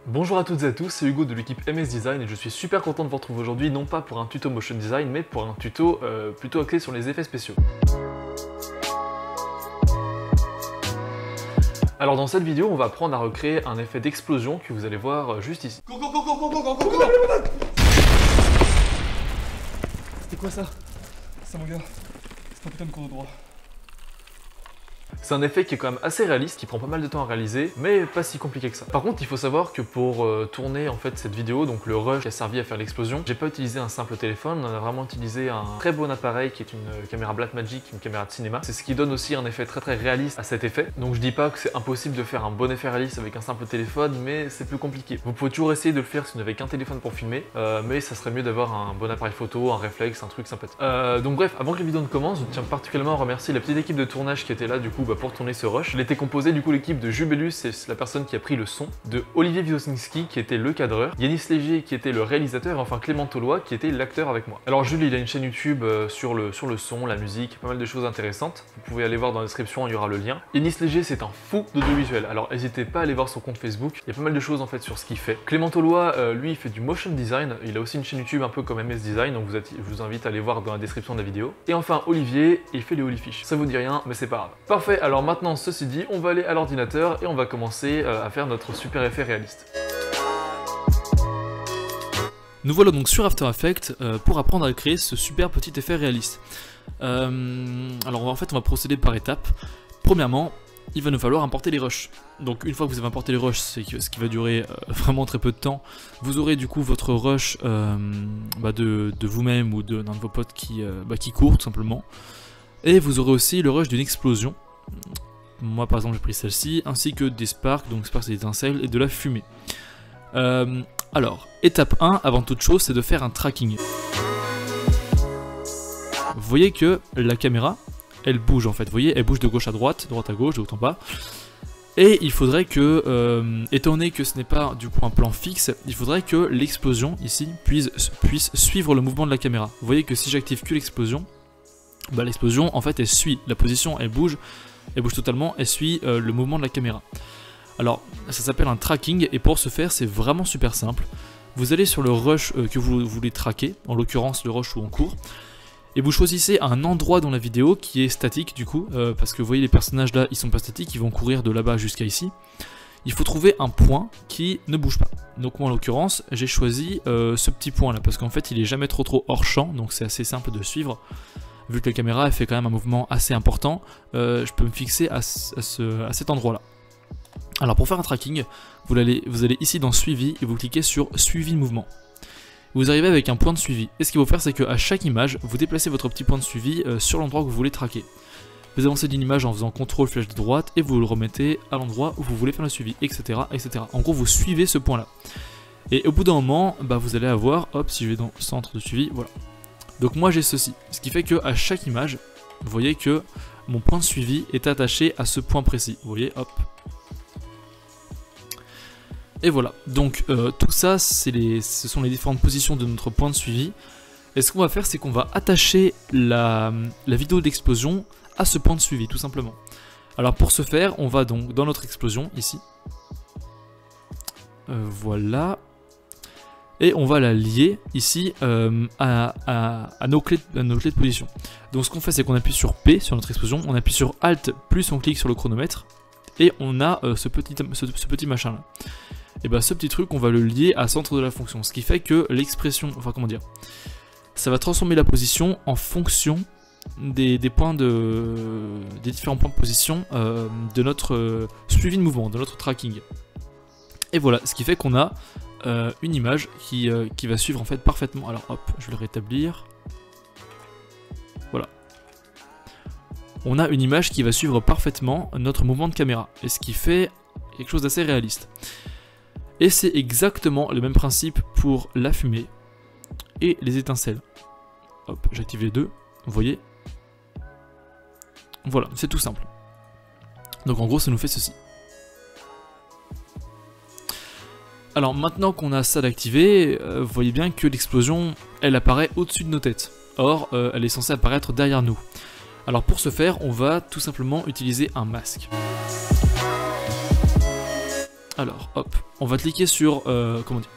Bonjour à toutes et à tous, c'est Hugo de l'équipe MS Design et je suis super content de vous retrouver aujourd'hui, non pas pour un tuto motion design, mais pour un tuto plutôt axé sur les effets spéciaux. Alors dans cette vidéo, on va apprendre à recréer un effet d'explosion que vous allez voir juste ici. C'était quoi ça? Ça mon gars, c'est un putain de cours de droit. C'est un effet qui est quand même assez réaliste, qui prend pas mal de temps à réaliser, mais pas si compliqué que ça. Par contre, il faut savoir que pour tourner en fait cette vidéo, donc le rush qui a servi à faire l'explosion, j'ai pas utilisé un simple téléphone, on a vraiment utilisé un très bon appareil qui est une caméra Blackmagic, une caméra de cinéma. C'est ce qui donne aussi un effet très réaliste à cet effet. Donc je dis pas que c'est impossible de faire un bon effet réaliste avec un simple téléphone, mais c'est plus compliqué. Vous pouvez toujours essayer de le faire si vous n'avez qu'un téléphone pour filmer, mais ça serait mieux d'avoir un bon appareil photo, un réflexe, un truc sympathique. Donc bref, avant que la vidéo ne commence, je tiens particulièrement à remercier la petite équipe de tournage qui était là du coup pour tourner ce rush. Il était composé du coup l'équipe de Jubelus, c'est la personne qui a pris le son, de Olivier Wiosinski qui était le cadreur, Yanis Léger qui était le réalisateur et enfin Clément Taulois qui était l'acteur avec moi. Alors Jules il a une chaîne YouTube sur le son, la musique, pas mal de choses intéressantes. Vous pouvez aller voir dans la description, il y aura le lien. Yanis Léger c'est un fou d'audiovisuel, alors n'hésitez pas à aller voir son compte Facebook, il y a pas mal de choses en fait sur ce qu'il fait. Clément Taulois lui il fait du motion design, il a aussi une chaîne YouTube un peu comme MS Design, donc je vous invite à aller voir dans la description de la vidéo. Et enfin Olivier, il fait les Holyfish. Ça vous dit rien mais c'est pas grave. Parfait, alors maintenant ceci dit, on va aller à l'ordinateur et on va commencer à faire notre super effet réaliste. Nous voilà donc sur After Effects pour apprendre à créer ce super petit effet réaliste. Alors en fait on va procéder par étapes. Premièrement, il va nous falloir importer les rushs. Donc une fois que vous avez importé les rushs, c'est ce qui va durer vraiment très peu de temps, vous aurez du coup votre rush de vous-même ou d'un de vos potes qui court tout simplement. Et vous aurez aussi le rush d'une explosion. Moi par exemple j'ai pris celle-ci, ainsi que des sparks, donc sparks c'est des étincelles, et de la fumée. Alors, étape 1, avant toute chose, c'est de faire un tracking. Vous voyez que la caméra, elle bouge en fait, vous voyez, elle bouge de gauche à droite à gauche, de haut en bas. Et il faudrait que, étant donné que ce n'est pas du coup un plan fixe, il faudrait que l'explosion ici puisse suivre le mouvement de la caméra. Vous voyez que si j'active que l'explosion, l'explosion en fait elle suit la position, elle bouge totalement, elle suit le mouvement de la caméra. Alors ça s'appelle un tracking et pour ce faire c'est vraiment super simple. Vous allez sur le rush que vous voulez traquer, en l'occurrence le rush où on court, et vous choisissez un endroit dans la vidéo qui est statique du coup, parce que vous voyez les personnages là ils sont pas statiques, ils vont courir de là-bas jusqu'à ici. Il faut trouver un point qui ne bouge pas. Donc moi en l'occurrence j'ai choisi ce petit point là, parce qu'en fait il est jamais trop hors champ, donc c'est assez simple de suivre. Vu que la caméra elle fait quand même un mouvement assez important, je peux me fixer à cet endroit là. Alors pour faire un tracking, vous allez ici dans suivi et vous cliquez sur suivi de mouvement. Vous arrivez avec un point de suivi et ce qu'il faut faire c'est qu'à chaque image, vous déplacez votre petit point de suivi sur l'endroit que vous voulez traquer. Vous avancez d'une image en faisant CTRL flèche de droite et vous le remettez à l'endroit où vous voulez faire le suivi, etc. etc. En gros vous suivez ce point là. Et au bout d'un moment, vous allez avoir, hop, si je vais dans le centre de suivi, voilà. Donc moi j'ai ceci, ce qui fait que à chaque image, vous voyez que mon point de suivi est attaché à ce point précis. Vous voyez, hop. Et voilà, donc tout ça, ce sont les différentes positions de notre point de suivi. Et ce qu'on va faire, c'est qu'on va attacher la vidéo d'explosion à ce point de suivi, tout simplement. Alors pour ce faire, on va donc dans notre explosion, ici. Voilà. Et on va la lier ici à nos clés de position. Donc ce qu'on fait, c'est qu'on appuie sur P sur notre explosion, on appuie sur Alt plus on clique sur le chronomètre, et on a ce petit machin là. Et ce petit truc, on va le lier à centre de la fonction, ce qui fait que l'expression, ça va transformer la position en fonction des différents points de position de notre suivi de mouvement, de notre tracking. Et voilà, ce qui fait qu'on a une image qui va suivre en fait parfaitement. Alors hop, je vais le rétablir. Voilà. On a une image qui va suivre parfaitement notre mouvement de caméra, et ce qui fait quelque chose d'assez réaliste. Et c'est exactement le même principe pour la fumée et les étincelles. Hop, j'active les deux, vous voyez. Voilà, c'est tout simple. Donc en gros ça nous fait ceci. Alors maintenant qu'on a ça d'activé, vous voyez bien que l'explosion, elle apparaît au-dessus de nos têtes. Or, elle est censée apparaître derrière nous. Alors pour ce faire, on va tout simplement utiliser un masque. Alors, hop, on va cliquer sur... comment dire.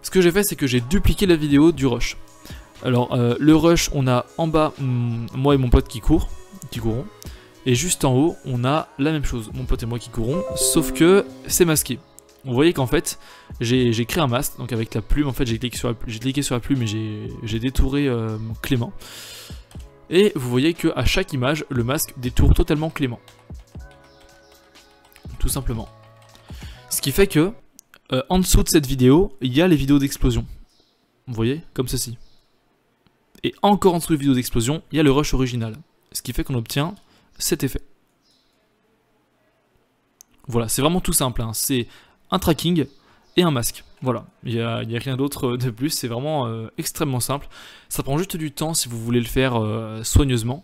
Ce que j'ai fait, c'est que j'ai dupliqué la vidéo du rush. Alors, le rush, on a en bas, moi et mon pote qui courons. Et juste en haut, on a la même chose, mon pote et moi qui courons, sauf que c'est masqué. Vous voyez qu'en fait, j'ai créé un masque, donc avec la plume, en fait j'ai cliqué sur la plume et j'ai détouré Clément. Et vous voyez qu'à chaque image, le masque détourne totalement Clément. Tout simplement. Ce qui fait que, en dessous de cette vidéo, il y a les vidéos d'explosion. Vous voyez, comme ceci. Et encore en dessous des vidéos d'explosion, il y a le rush original. Ce qui fait qu'on obtient cet effet. Voilà, c'est vraiment tout simple, hein. C'est un tracking et un masque. Voilà, il n'y a rien d'autre de plus, c'est vraiment extrêmement simple. Ça prend juste du temps si vous voulez le faire soigneusement.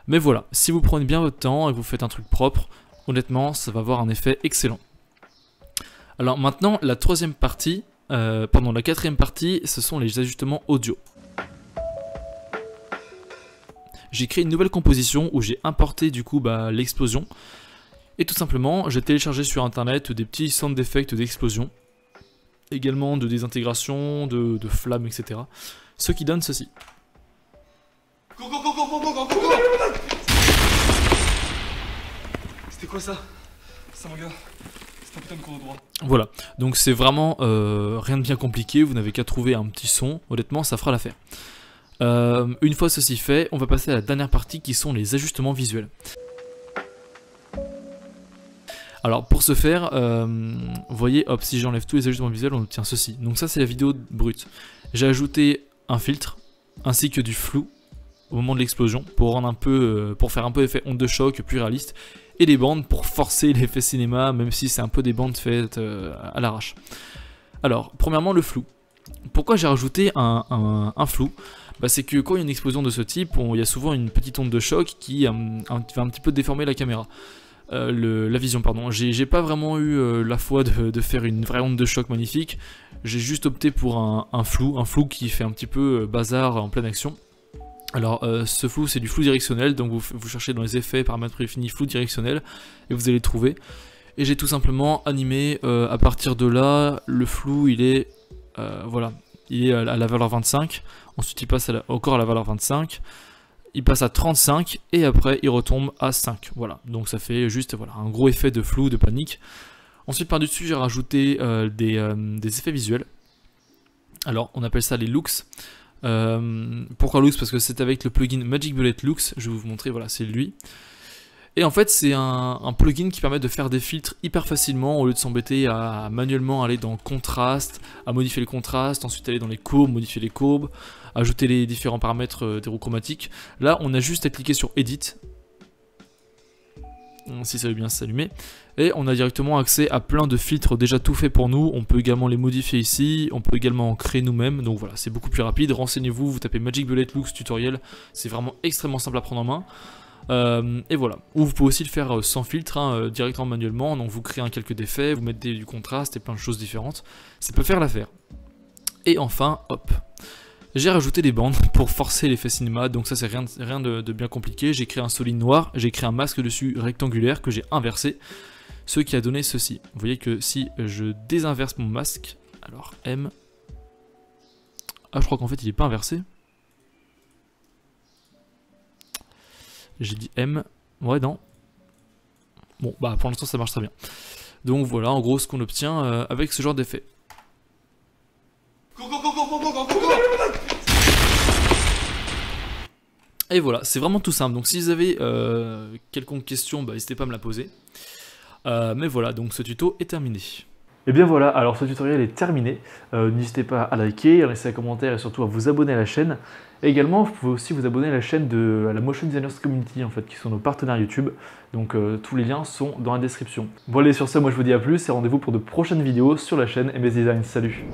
Mais voilà, si vous prenez bien votre temps et vous faites un truc propre, honnêtement, ça va avoir un effet excellent. Alors maintenant, la quatrième partie, ce sont les ajustements audio. J'ai créé une nouvelle composition où j'ai importé du coup l'explosion. Et tout simplement, j'ai téléchargé sur internet des petits sound effects d'explosion. Également de désintégration, de flammes, etc. Ce qui donne ceci. C'était quoi ça? Ça mon gars, c'est un putain de cours de droit. Voilà, donc c'est vraiment rien de bien compliqué, vous n'avez qu'à trouver un petit son, honnêtement ça fera l'affaire. Une fois ceci fait, on va passer à la dernière partie qui sont les ajustements visuels. Alors pour ce faire, vous voyez, hop, si j'enlève tous les ajustements visuels, on obtient ceci. Donc ça c'est la vidéo brute. J'ai ajouté un filtre, ainsi que du flou au moment de l'explosion, pour rendre pour faire un peu effet onde de choc plus réaliste, et des bandes pour forcer l'effet cinéma, même si c'est un peu des bandes faites à l'arrache. Alors, premièrement le flou. Pourquoi j'ai rajouté un flou? C'est que quand il y a une explosion de ce type, il y a souvent une petite onde de choc qui va un petit peu déformer la caméra. La vision, pardon. J'ai pas vraiment eu la foi de faire une vraie onde de choc magnifique. J'ai juste opté pour un flou qui fait un petit peu bazar en pleine action. Alors ce flou c'est du flou directionnel, donc vous cherchez dans les effets, paramètres prédéfinis, flou directionnel, et vous allez le trouver. Et j'ai tout simplement animé à partir de là, le flou il est, voilà, il est à la valeur 25, ensuite il passe encore à la valeur 25, il passe à 35, et après il retombe à 5, voilà. Donc ça fait juste voilà, un gros effet de flou, de panique. Ensuite par-dessus j'ai rajouté des effets visuels, alors on appelle ça les looks. Pourquoi Looks? Parce que c'est avec le plugin Magic Bullet Looks, je vais vous montrer, voilà, c'est lui. Et en fait c'est un plugin qui permet de faire des filtres hyper facilement au lieu de s'embêter à manuellement aller dans contraste, à modifier le contraste, ensuite aller dans les courbes, modifier les courbes, ajouter les différents paramètres d'hétérochromatiques. Là on a juste à cliquer sur Edit, si ça veut bien s'allumer, et on a directement accès à plein de filtres déjà tout faits pour nous. On peut également les modifier ici, on peut également en créer nous-mêmes, donc voilà, c'est beaucoup plus rapide. Renseignez-vous, vous tapez Magic Bullet Looks tutoriel, c'est vraiment extrêmement simple à prendre en main. Et voilà, ou vous pouvez aussi le faire sans filtre, hein, directement manuellement, donc vous créez un calque d'effets, vous mettez du contraste et plein de choses différentes, ça peut faire l'affaire. Et enfin, hop, j'ai rajouté des bandes pour forcer l'effet cinéma, donc ça c'est rien de bien compliqué. J'ai créé un solide noir, j'ai créé un masque dessus rectangulaire que j'ai inversé, ce qui a donné ceci. Vous voyez que si je désinverse mon masque, alors M, ah je crois qu'en fait il n'est pas inversé. J'ai dit M, ouais non. Bon bah pour l'instant ça marche très bien. Donc voilà en gros ce qu'on obtient avec ce genre d'effet. Et voilà, c'est vraiment tout simple. Donc si vous avez quelconque question, n'hésitez pas à me la poser. Mais voilà, donc ce tuto est terminé. Et bien voilà, alors ce tutoriel est terminé. N'hésitez pas à liker, à laisser un commentaire et surtout à vous abonner à la chaîne. Et également, vous pouvez aussi vous abonner à la chaîne de la Motion Designers Community, en fait, qui sont nos partenaires YouTube. Donc tous les liens sont dans la description. Bon allez, sur ce, moi je vous dis à plus et rendez-vous pour de prochaines vidéos sur la chaine MS Design. Salut!